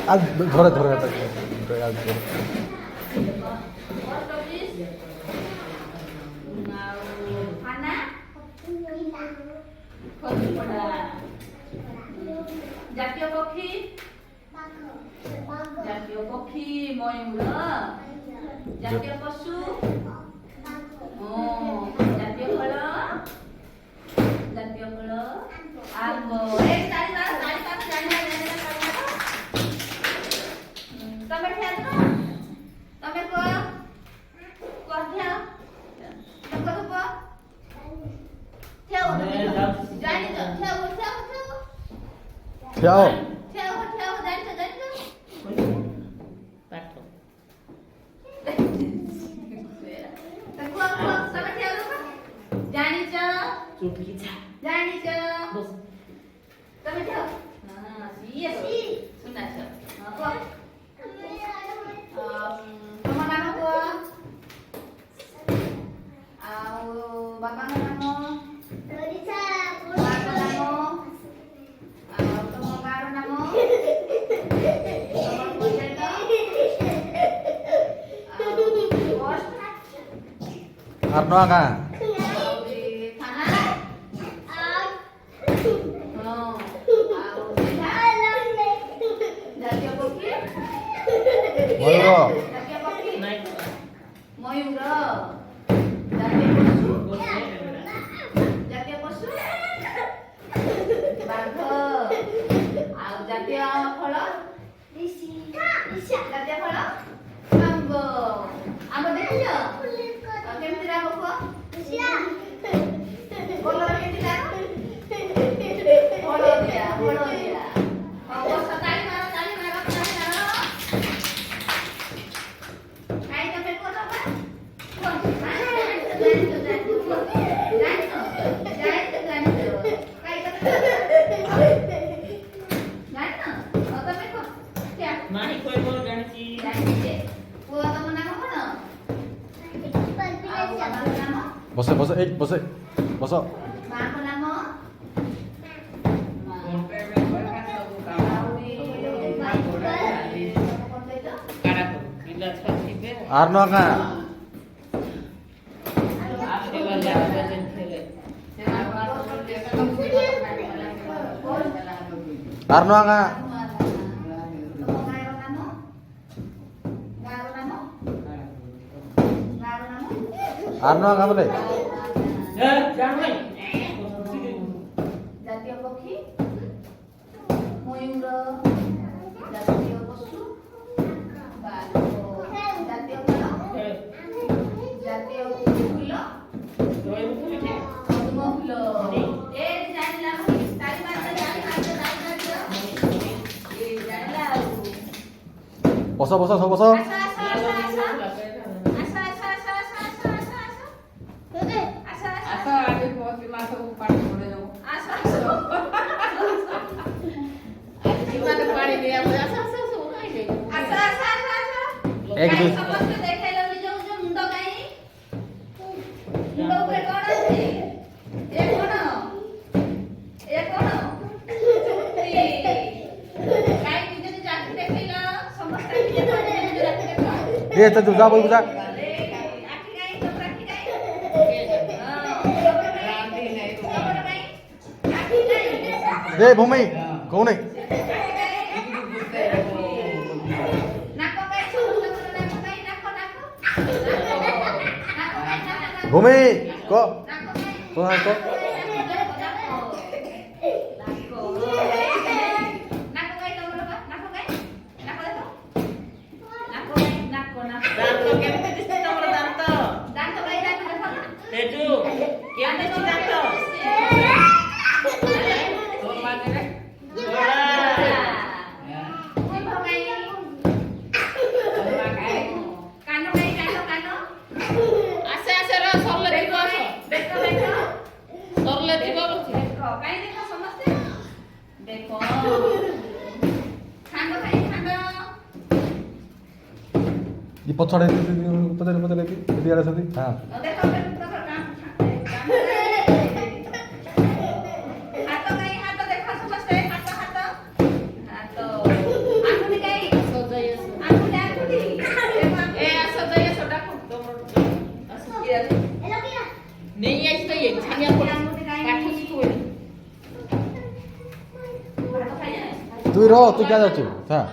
আজ ধরে ধরে আজ ধরে জাতীয় পক্ষী জাতীয় পক্ষী ময়ূর জাতীয় পশু জাতীয় ফল আম্ব এই তালি মারো জানি না તમે ખ્યાલ કરો તમે કો ખ્યાલ તમે કો ખ્યાલ જાણી તો ખ્યાલ যাও જાણી પાઠો તમે ખ્યાલ જાણી છો ચૂપકી જા જાણી છો બસ તમે ખ્યાલ હા સીએ સુના છો હા ତମ ନାମ କୁହ ଆଉ ବାପାଙ୍କ ନାମ ମାଙ୍କ ନାମ ଆଉ ତମ ଗାଁର ନାମ ତମ ପଞ୍ଚାୟତ আর নয়া কা ଆଉ ଥାନା ଆଉ ଜାତୀୟ ପକ୍ଷୀ ময়ূর ଜାତୀୟ ପକ୍ଷୀ নাই ମୟୂର ଜାତୀୟ ପଶୁ ଜାତୀୟ ପଶୁ ବାଘ ଆଉ ଜାତୀୟ ଫଳ ଜାତୀୟ ଫଳ ଆମ୍ବ ଆମ୍ବ ଦେଖିଛ କେମିତି ରାଗ କୁହ କଲର କେମିତି ରାଗ ହଳଦିଆ ହଳଦିଆ ବସ ତାଳି ମାର କାଇଁ ତମେ କୁହ ବାବା নাই কইব জানিছি বসে বসে এই বসে বস কারা কো কিলা ছাতিবে আর নয়া কা সেবা যাবে খেলে আর নয়া কা আর নয়া কা বলে জানাই জাতীয় পক্ষী ময়ূর জাতীয় পশু বাঘ জাতীয় ফল জাতীয় ফুল দই মুখে পদ্ম ফুল এই জানিলা তালি মারতে এই জানিলা বস বস সব বস আসা আগে পথে মাথা পানি পড়ে যাবো জীবনে পানি দিয়ে আসা আসা আসা ওখানে যাই এক দুই ସମସ୍ତେ ଦେଖେଇଲ ନିଜ ମୁଣ୍ଡ କାଇଁ ମୁଣ୍ଡ ଉପରେ କଣ ଅଛି ଏ କଣ ଚୁଟି କାଇଁ ନିଜ ନିଜ ଆଖି ଦେଖେଇଲ ସମସ୍ତେ ଆଖି ଦେଖେଇଲ ନିଜ ଆଖି ଦେଖେଇଲ এ তো যা বলবো যা ଆଖି କାଇଁ ତମର ଆଖି କାଇଁ রান্দি নাই ତମର କାଇଁ ଆଖି କାଇଁ এ ভূমি কোন নাই ନାକ କାଇଁ ସମସ୍ତଙ୍କର ନାକ କାଇଁ ନାକ କାଇଁ ভূমি ক ନାକ କାଇଁ তো নাক দাঁত কেমতে দিছে তোমার দাঁত তেজু কেমতে দিছে দাঁত তোর মাঝে গোলা আসে আসে র সরলে দিব সরলে দিব বলছি ই পছড়ে পছড়ে পছড়ে এদিকে আসে হ্যাঁ ହାତ ଦେଖ ସମସ୍ତେ ହାତ ହାତ ହାତ ଆଙ୍ଗୁଠି କାଇଁ তুই র তুই কে যাচ্ছ হ্যাঁ